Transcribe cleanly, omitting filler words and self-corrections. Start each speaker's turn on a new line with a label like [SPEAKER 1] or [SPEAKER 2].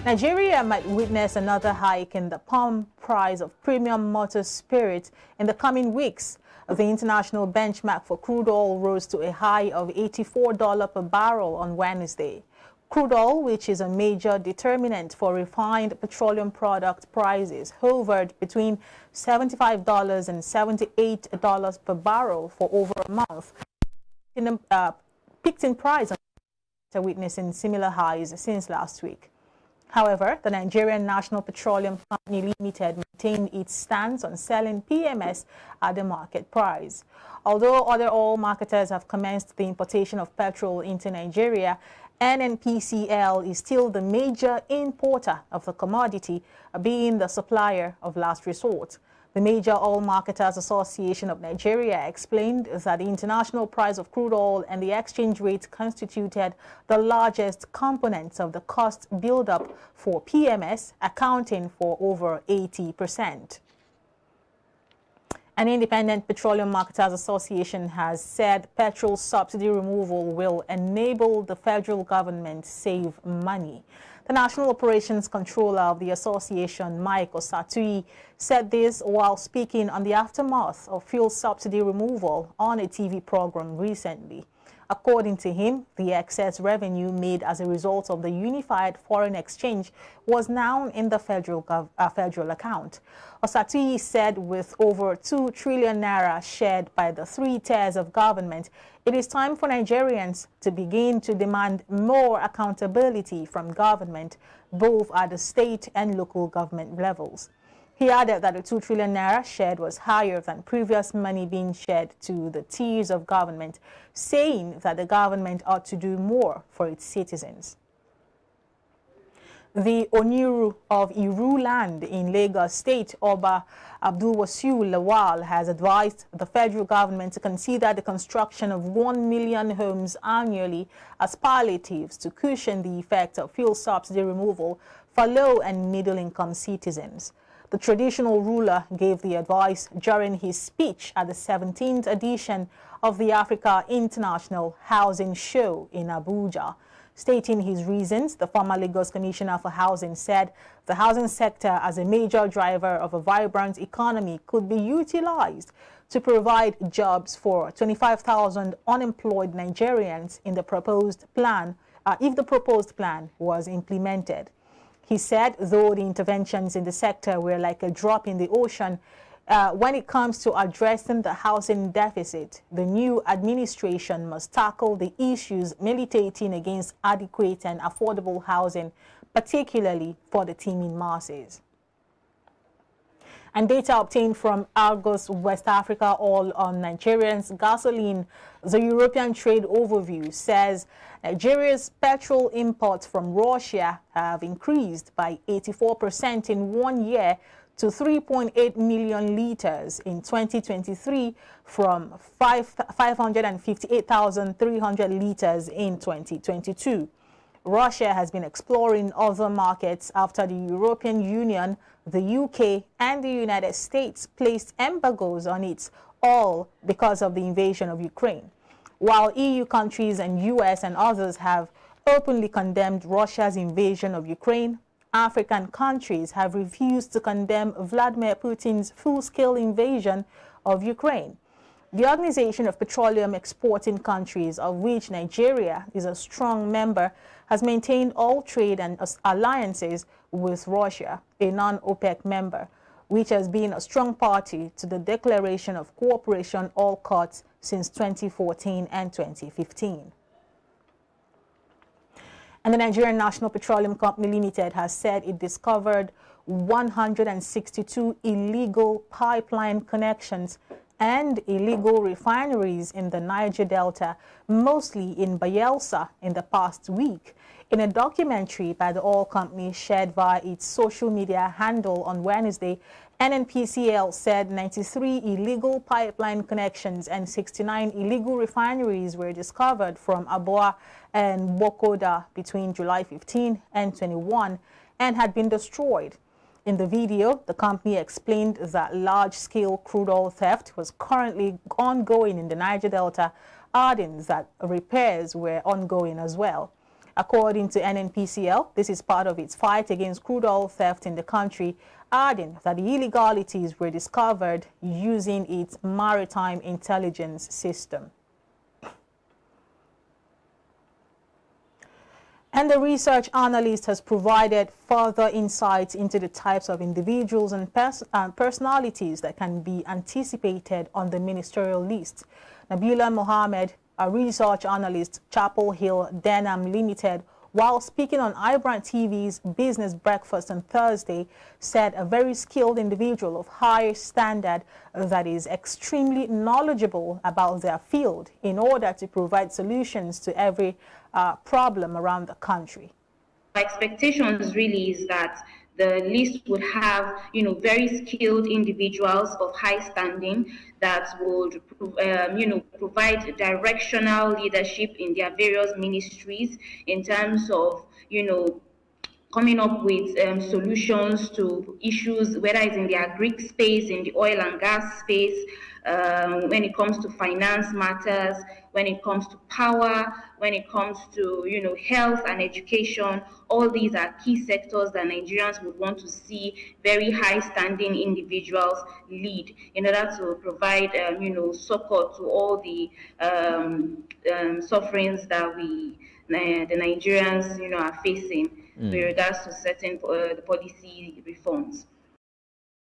[SPEAKER 1] Nigeria might witness another hike in the pump price of premium motor spirit in the coming weeks. The international benchmark for crude oil rose to a high of $84 per barrel on Wednesday. Crude oil, which is a major determinant for refined petroleum product prices, hovered between $75 and $78 per barrel for over a month, peaked in price after witnessing similar highs since last week. However, the Nigerian National Petroleum Company Limited maintained its stance on selling PMS at the market price. Although other oil marketers have commenced the importation of petrol into Nigeria, NNPCL is still the major importer of the commodity, being the supplier of last resort. The Major Oil Marketers Association of Nigeria explained that the international price of crude oil and the exchange rate constituted the largest components of the cost buildup for PMS, accounting for over 80%. An independent Petroleum Marketers Association has said petrol subsidy removal will enable the federal government to save money. The National Operations Controller of the association, Mike Osatui, said this while speaking on the aftermath of fuel subsidy removal on a TV program recently. According to him, the excess revenue made as a result of the unified foreign exchange was now in the federal account. Osatui said with over 2 trillion naira shared by the 3 tiers of government, it is time for Nigerians to begin to demand more accountability from government, both at the state and local government levels. He added that the 2 trillion naira shared was higher than previous money being shared to the tiers of government, saying that the government ought to do more for its citizens. The Oniru of Iru land in Lagos State, Oba Abdulwasiu Lawal, has advised the federal government to consider the construction of 1 million homes annually as palliatives to cushion the effect of fuel subsidy removal for low and middle-income citizens. The traditional ruler gave the advice during his speech at the 17th edition of the Africa International Housing Show in Abuja. Stating his reasons, the former Lagos Commissioner for Housing said the housing sector as a major driver of a vibrant economy could be utilized to provide jobs for 25,000 unemployed Nigerians in the proposed plan, if the proposed plan was implemented. He said, though the interventions in the sector were like a drop in the ocean, when it comes to addressing the housing deficit, the new administration must tackle the issues militating against adequate and affordable housing, particularly for the teeming masses. And data obtained from Argos West Africa Oil on Nigerians' gasoline, the European trade overview says Nigeria's petrol imports from Russia have increased by 84% in 1 year to 3.8 million liters in 2023 from 558,300 liters in 2022. Russia has been exploring other markets after the European Union, the UK, and the United States placed embargoes on its oil because of the invasion of Ukraine. While EU countries and US and others have openly condemned Russia's invasion of Ukraine, African countries have refused to condemn Vladimir Putin's full-scale invasion of Ukraine. The Organization of Petroleum Exporting Countries, of which Nigeria is a strong member, has maintained all trade and alliances with Russia, a non-OPEC member, which has been a strong party to the Declaration of Cooperation All Cuts since 2014 and 2015. And the Nigerian National Petroleum Company Limited has said it discovered 162 illegal pipeline connections and illegal refineries in the Niger Delta, mostly in Bayelsa, in the past week. In a documentary by the oil company shared via its social media handle on Wednesday, NNPCL said 93 illegal pipeline connections and 69 illegal refineries were discovered from Aboa and Bokoda between July 15 and 21 and had been destroyed. In the video, the company explained that large-scale crude oil theft was currently ongoing in the Niger Delta, adding that repairs were ongoing as well. According to NNPCL, this is part of its fight against crude oil theft in the country, adding that the illegalities were discovered using its maritime intelligence system. And the research analyst has provided further insights into the types of individuals and personalities that can be anticipated on the ministerial list. Nabila Mohammed, a research analyst, Chapel Hill Denham Limited, while speaking on iBrandTV's Business Breakfast on Thursday, said a very skilled individual of high standard that is extremely knowledgeable about their field in order to provide solutions to every problem around the country.
[SPEAKER 2] My expectations really is that the list would have, very skilled individuals of high standing that would, provide directional leadership in their various ministries in terms of, coming up with solutions to issues, whether it's in the agri space, in the oil and gas space, when it comes to finance matters, when it comes to power, when it comes to health and education. All these are key sectors that Nigerians would want to see very high-standing individuals lead in order to provide support to all the sufferings that the Nigerians are facing with regards to certain policy reforms.